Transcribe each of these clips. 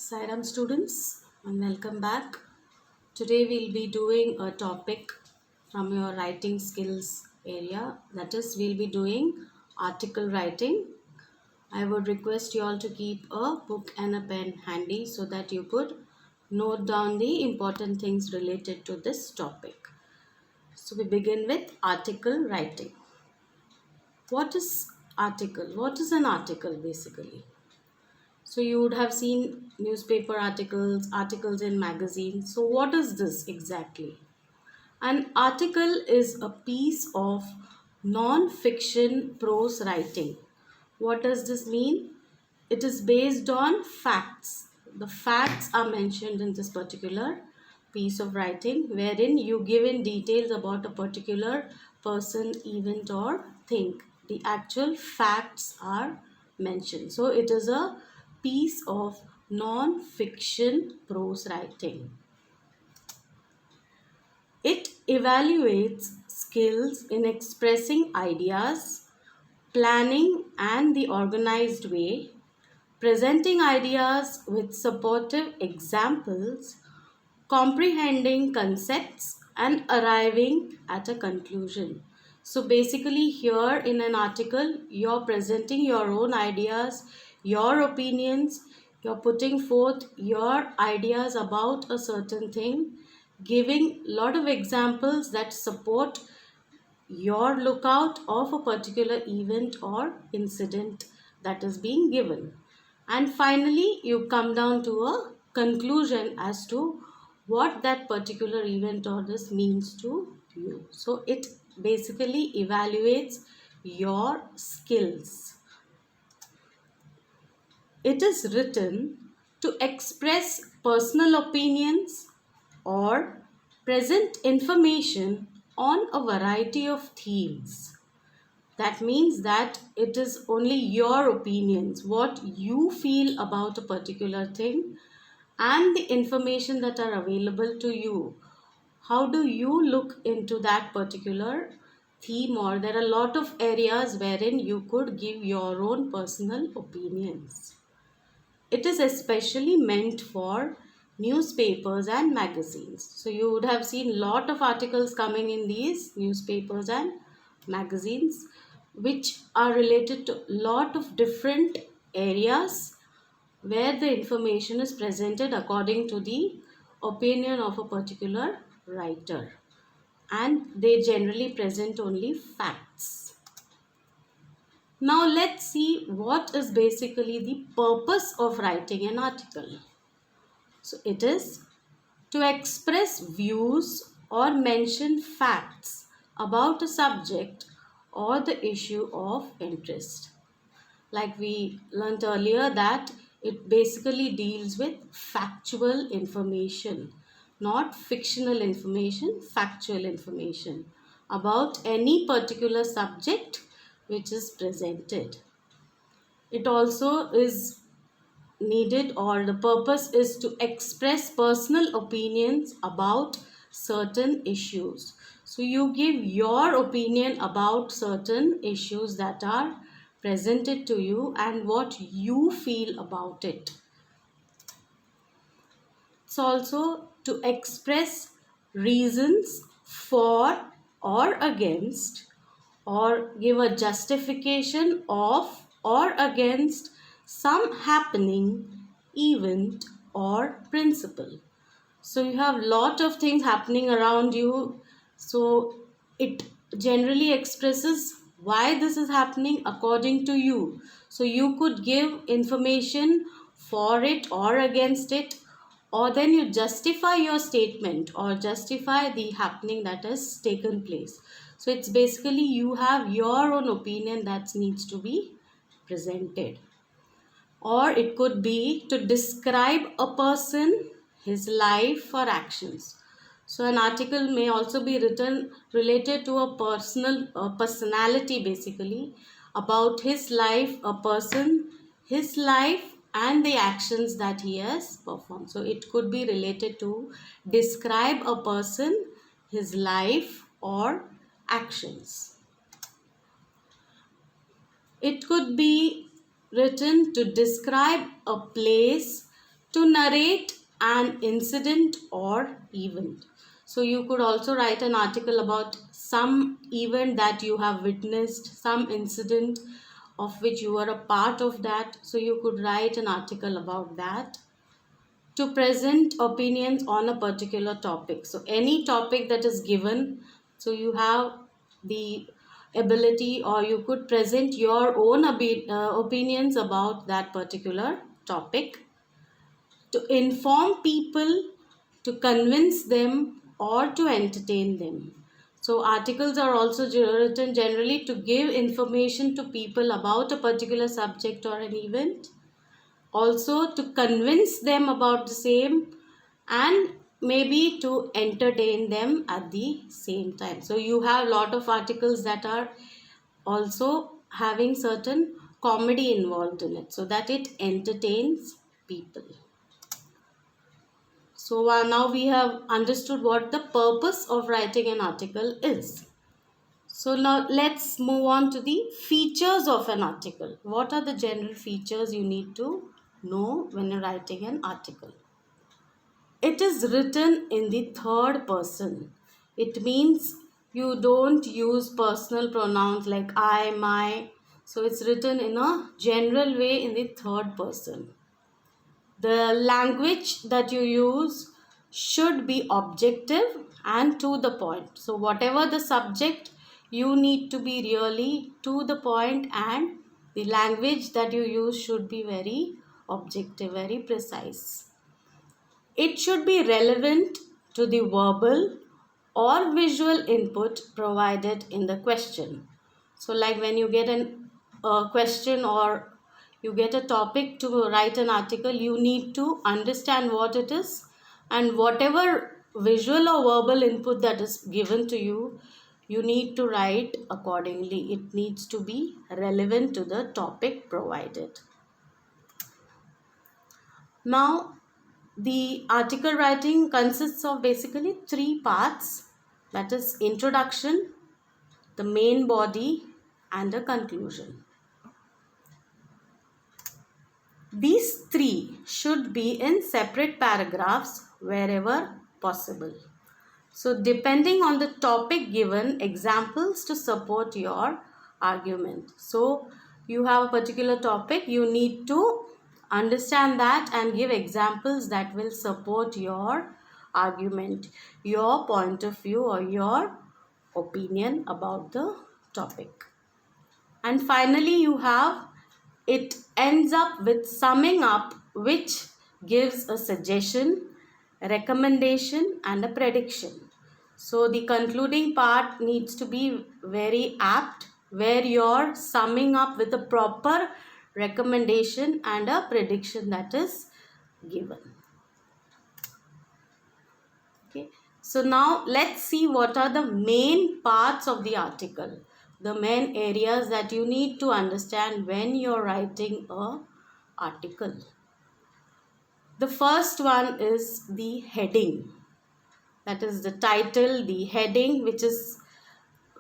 Sairam students, and welcome back. Today we'll be doing a topic from your writing skills area. That is, we'll be doing article writing. I would request you all to keep a book and a pen handy so that you could note down the important things related to this topic. So we begin with article writing. What is article? What is an article basically? So you would have seen newspaper articles, articles in magazines. So what is this exactly? An article is a piece of non-fiction prose writing. What does this mean? It is based on facts. The facts are mentioned in this particular piece of writing wherein you give in details about a particular person, event or thing. The actual facts are mentioned. So it is a piece of non-fiction prose writing. It evaluates skills in expressing ideas, planning and the organized way, presenting ideas with supportive examples, comprehending concepts, and arriving at a conclusion. So basically, here in an article, you're presenting your own ideas, your opinions, you're putting forth your ideas about a certain thing, giving a lot of examples that support your lookout of a particular event or incident that is being given. And finally, you come down to a conclusion as to what that particular event or this means to you. So it basically evaluates your skills. It is written to express personal opinions or present information on a variety of themes. That means that it is only your opinions, what you feel about a particular thing, and the information that are available to you. How do you look into that particular theme? Or there are a lot of areas wherein you could give your own personal opinions. It is especially meant for newspapers and magazines. So you would have seen lot of articles coming in these newspapers and magazines which are related to lot of different areas where the information is presented according to the opinion of a particular writer, and they generally present only facts. Now let's see what is basically the purpose of writing an article. So it is to express views or mention facts about a subject or the issue of interest. Like we learned earlier that it basically deals with factual information, not fictional information, factual information about any particular subject which is presented. It also is needed, or the purpose is to express personal opinions about certain issues. So you give your opinion about certain issues that are presented to you and what you feel about it. It's also to express reasons for or against, or give a justification of or against some happening, event or principle. So you have lot of things happening around you, so it generally expresses why this is happening according to you. So you could give information for it or against it, or then you justify your statement or justify the happening that has taken place. So it's basically you have your own opinion that needs to be presented. Or it could be to describe a person, his life or actions. So an article may also be written related to a personality basically, about his life, a person, his life and the actions that he has performed. So it could be related to describe a person, his life or actions. It could be written to describe a place, To narrate an incident or event. So you could also write an article about some event that you have witnessed, some incident of which you were a part of that. So you could write an article about that. To present opinions on a particular topic. So any topic that is given, so you have the ability, or you could present your own opinions about that particular topic. To inform people, to convince them, or to entertain them. So articles are also written generally to give information to people about a particular subject or an event, also to convince them about the same, and maybe to entertain them at the same time. So you have a lot of articles that are also having certain comedy involved in it, so that it entertains people. So now we have understood what the purpose of writing an article is. So now let's move on to the features of an article. What are the general features you need to know when you're writing an article? It is written in the third person. It means you don't use personal pronouns like I, my. So it's written in a general way in the third person. The language that you use should be objective and to the point. So whatever the subject, you need to be really to the point, and the language that you use should be very objective, very precise. It should be relevant to the verbal or visual input provided in the question. So like when you get a question, or you get a topic to write an article, you need to understand what it is, and whatever visual or verbal input that is given to you, you need to write accordingly. It needs to be relevant to the topic provided. Now, the article writing consists of basically three parts, that is introduction, the main body, and a conclusion. These three should be in separate paragraphs wherever possible. So depending on the topic given, examples to support your argument. So you have a particular topic, you need to understand that and give examples that will support your argument, your point of view, or your opinion about the topic. And finally, you have, it ends up with summing up, which gives a suggestion, a recommendation, and a prediction. So the concluding part needs to be very apt, where you're summing up with a proper recommendation and a prediction that is given. Okay. So now let's see what are the main parts of the article, the main areas that you need to understand when you're writing a article. The first one is the heading. That is the title, the heading, which is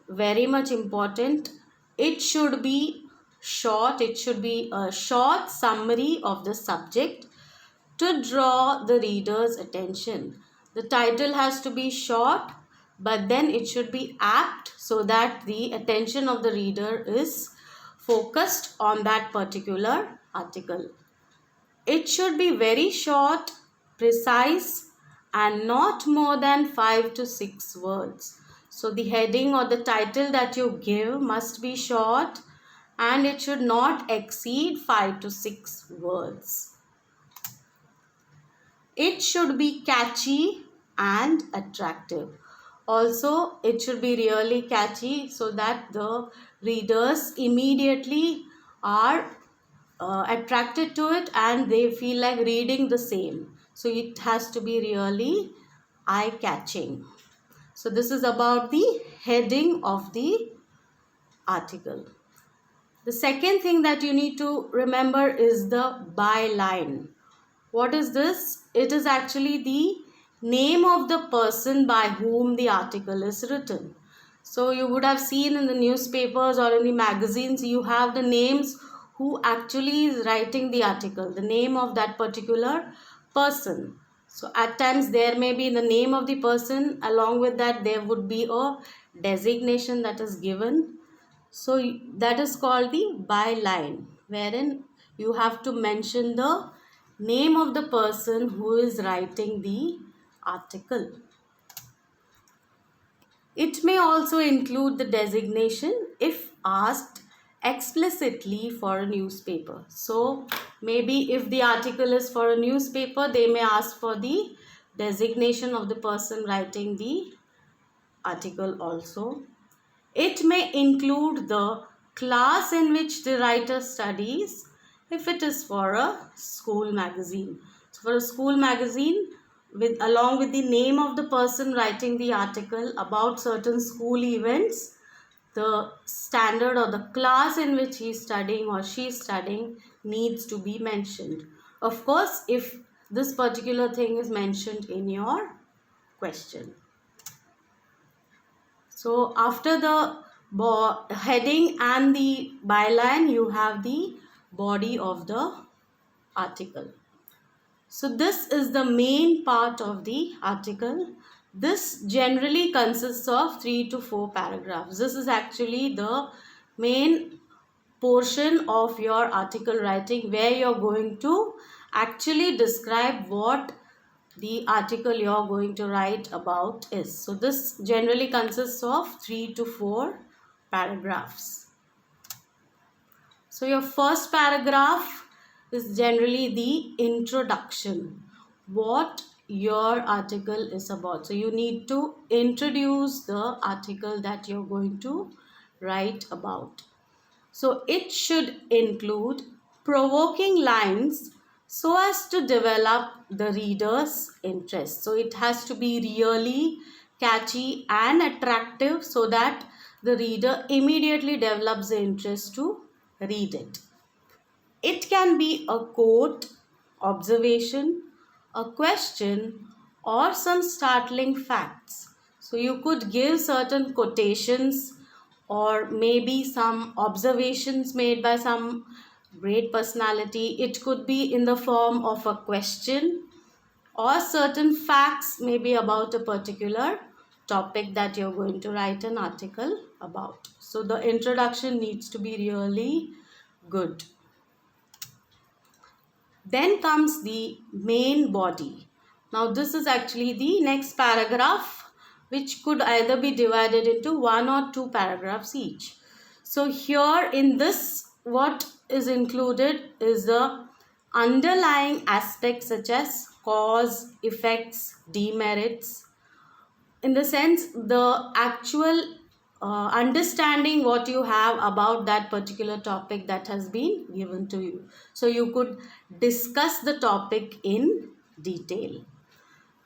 very much important. It should be short. It should be a short summary of the subject to draw the reader's attention. The title has to be short, but then it should be apt so that the attention of the reader is focused on that particular article. It should be very short, precise, and not more than 5 to 6 words. So the heading or the title that you give must be short, and it should not exceed 5 to 6 words. It should be catchy and attractive. Also, it should be really catchy so that the readers immediately are attracted to it and they feel like reading the same. So it has to be really eye-catching. So this is about the heading of the article. The second thing that you need to remember is the byline. What is this? It is actually the name of the person by whom the article is written. So you would have seen in the newspapers or in the magazines, you have the names who actually is writing the article, the name of that particular person. So at times there may be the name of the person, along with that there would be a designation that is given. So that is called the byline, wherein you have to mention the name of the person who is writing the article. It may also include the designation if asked explicitly for a newspaper. So maybe if the article is for a newspaper, they may ask for the designation of the person writing the article also. It may include the class in which the writer studies if it is for a school magazine. So for a school magazine, along with the name of the person writing the article about certain school events, the standard or the class in which he is studying or she is studying needs to be mentioned. Of course, if this particular thing is mentioned in your question. So after the heading and the byline, you have the body of the article. So this is the main part of the article. This generally consists of 3 to 4 paragraphs. This is actually the main portion of your article writing, where you're going to actually describe what the article you're going to write about is. So this generally consists of 3 to 4 paragraphs. So your first paragraph is generally the introduction, what your article is about. So you need to introduce the article that you're going to write about. So it should include provoking lines so as to develop the reader's interest. So it has to be really catchy and attractive so that the reader immediately develops the interest to read it. It can be a quote, observation, a question, or some startling facts. So you could give certain quotations or maybe some observations made by some great personality. It could be in the form of a question or certain facts, maybe about a particular topic that you're going to write an article about. So the introduction needs to be really good. Then comes the main body. Now this is actually the next paragraph, which could either be divided into 1 or 2 paragraphs each. So here in this, what is included is the underlying aspects such as cause, effects, demerits. In the sense, the actual understanding what you have about that particular topic that has been given to you. So you could discuss the topic in detail.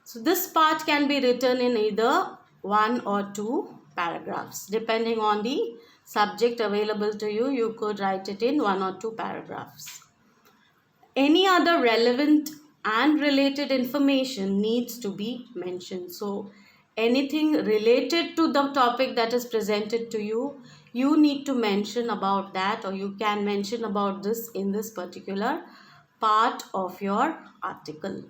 So this part can be written in either 1 or 2 paragraphs. Depending on the subject available to you, you could write it in 1 or 2 paragraphs. Any other relevant and related information needs to be mentioned. So anything related to the topic that is presented to you, you need to mention about that, or you can mention about this in this particular part of your article.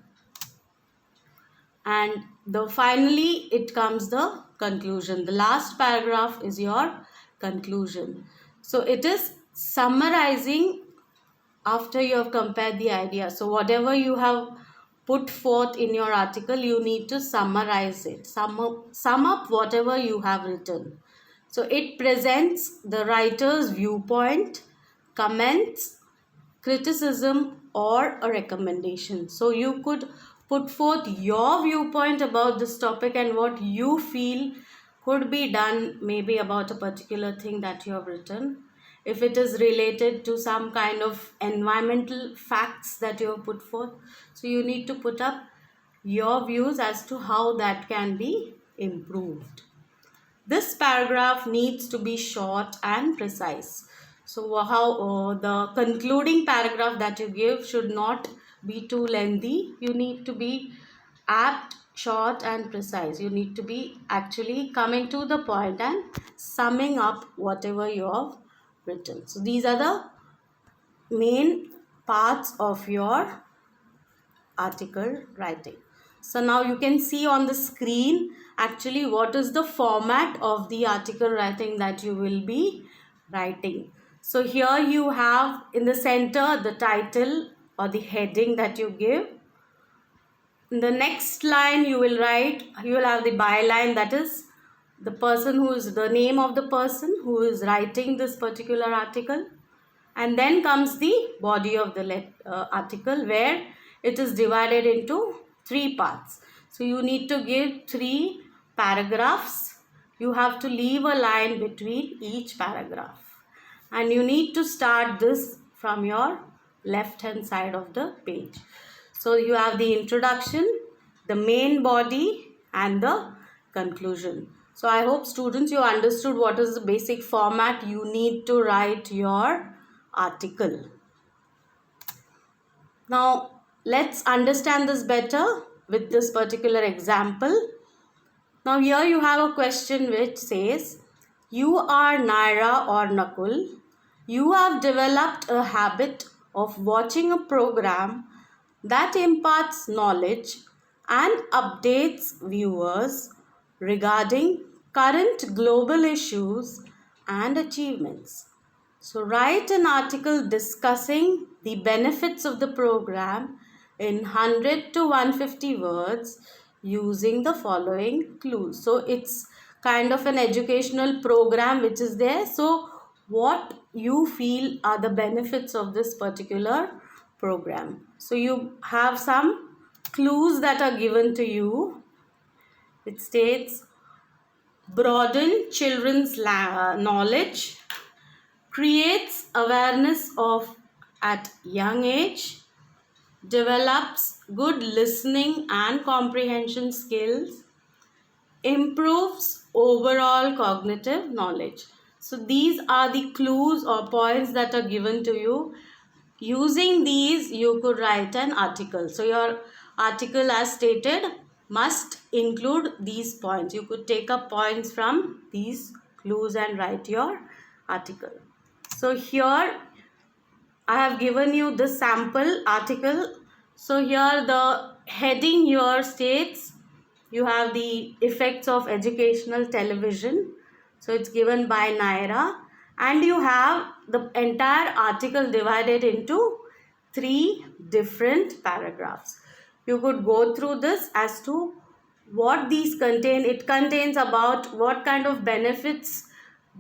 And finally it comes the conclusion. The last paragraph is your conclusion. So it is summarizing after you have compared the idea. So whatever you have put forth in your article, you need to summarize it, sum up whatever you have written. So it presents the writer's viewpoint, comments, criticism, or a recommendation. So you could put forth your viewpoint about this topic and what you feel could be done maybe about a particular thing that you have written. If it is related to some kind of environmental facts that you have put forth, so you need to put up your views as to how that can be improved. This paragraph needs to be short and precise. So how the concluding paragraph that you give should not be too lengthy. You need to be apt, short and precise. You need to be actually coming to the point and summing up whatever you have written. So these are the main parts of your article writing. So now you can see on the screen actually what is the format of the article writing that you will be writing. So here you have in the center the title or the heading that you give. In the next line you will have the byline, that is the person who is the name of the person who is writing this particular article. And then comes the body of the article, where it is divided into 3 parts. So you need to give 3 paragraphs. You have to leave a line between each paragraph. And you need to start this from your left hand side of the page. So you have the introduction, the main body and the conclusion. So I hope students you understood what is the basic format you need to write your article. Now let's understand this better with this particular example. Now here you have a question which says, you are Naira or Nakul. You have developed a habit of watching a program that imparts knowledge and updates viewers regarding current global issues and achievements. So write an article discussing the benefits of the program in 100 to 150 words using the following clues. So it's kind of an educational program which is there. So what you feel are the benefits of this particular program. So you have some clues that are given to you. It states, broaden children's knowledge, creates awareness of at young age, develops good listening and comprehension skills, improves overall cognitive knowledge. So these are the clues or points that are given to you. Using these you could write an article. So your article, as stated, must include these points. You could take up points from these clues and write your article. So here I have given you the sample article. So here the heading here states, you have the effects of educational television. So it's given by Naira, and you have the entire article divided into 3 different paragraphs. You could go through this as to what these contain. It contains about what kind of benefits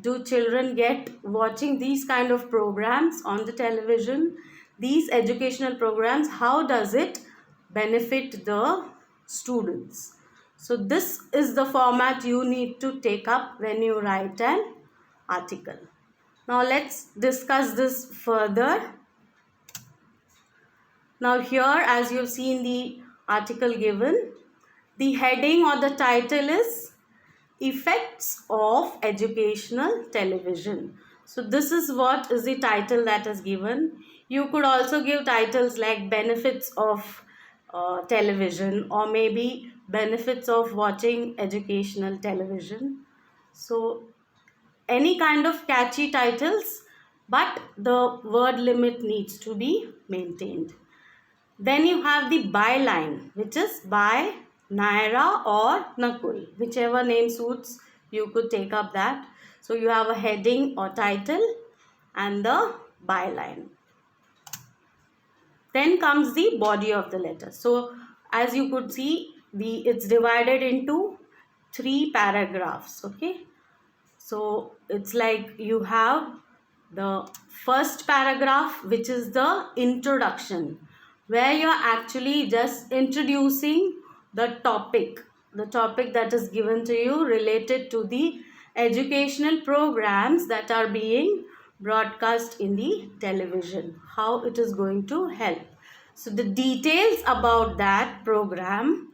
do children get watching these kind of programs on the television, these educational programs, how does it benefit the students. So this is the format you need to take up when you write an article. Now let's discuss this further. Now here, as you've seen the article given, the heading or the title is Effects of Educational Television. So this is what is the title that is given. You could also give titles like benefits of television, or maybe benefits of watching educational television. So any kind of catchy titles, but the word limit needs to be maintained. Then you have the byline, which is by Naira or Nakul, whichever name suits, you could take up that. So you have a heading or title and the byline. Then comes the body of the letter. So as you could see, it's divided into 3 paragraphs. Okay, so it's like you have the first paragraph, which is the introduction, where you're actually just introducing the topic that is given to you related to the educational programs that are being broadcast in the television, how it is going to help. So the details about that program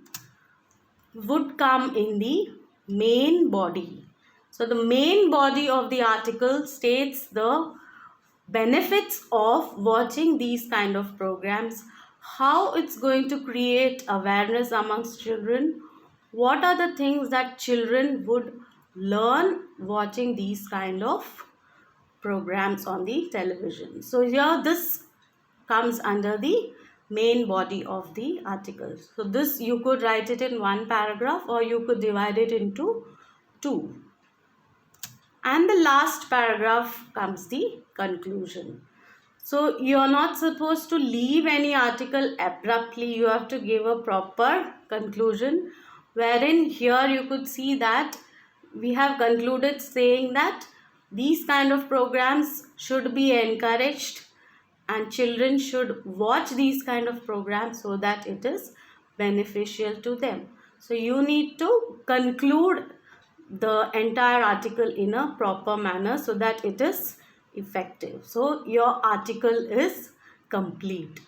would come in the main body. So the main body of the article states the benefits of watching these kind of programs, how it's going to create awareness amongst children, what are the things that children would learn watching these kind of programs on the television. So here this comes under the main body of the article. So this you could write it in one paragraph, or you could divide it into two. And the last paragraph comes the conclusion. So you're not supposed to leave any article abruptly. You have to give a proper conclusion, wherein here you could see that we have concluded saying that these kind of programs should be encouraged and children should watch these kind of programs so that it is beneficial to them. So you need to conclude the entire article in a proper manner so that it is effective. So your article is complete.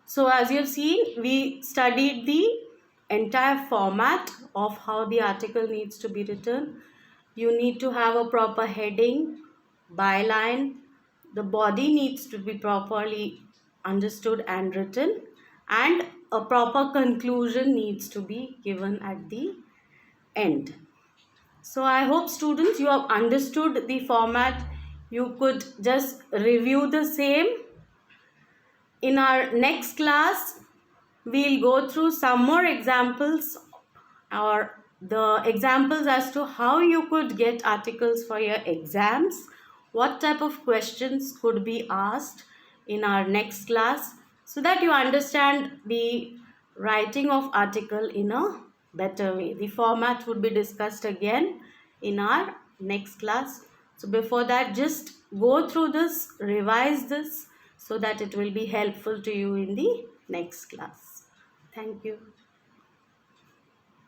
So as you have seen, we studied the entire format of how the article needs to be written. You need to have a proper heading, byline. The body needs to be properly understood and written, and a proper conclusion needs to be given at the end. So I hope students you have understood the format. You could just review the same. In our next class, we'll go through some more examples, or the examples as to how you could get articles for your exams, what type of questions could be asked in our next class, so that you understand the writing of article in a better way. The format would be discussed again in our next class. So before that, just go through this, revise this, so that it will be helpful to you in the next class. Thank you.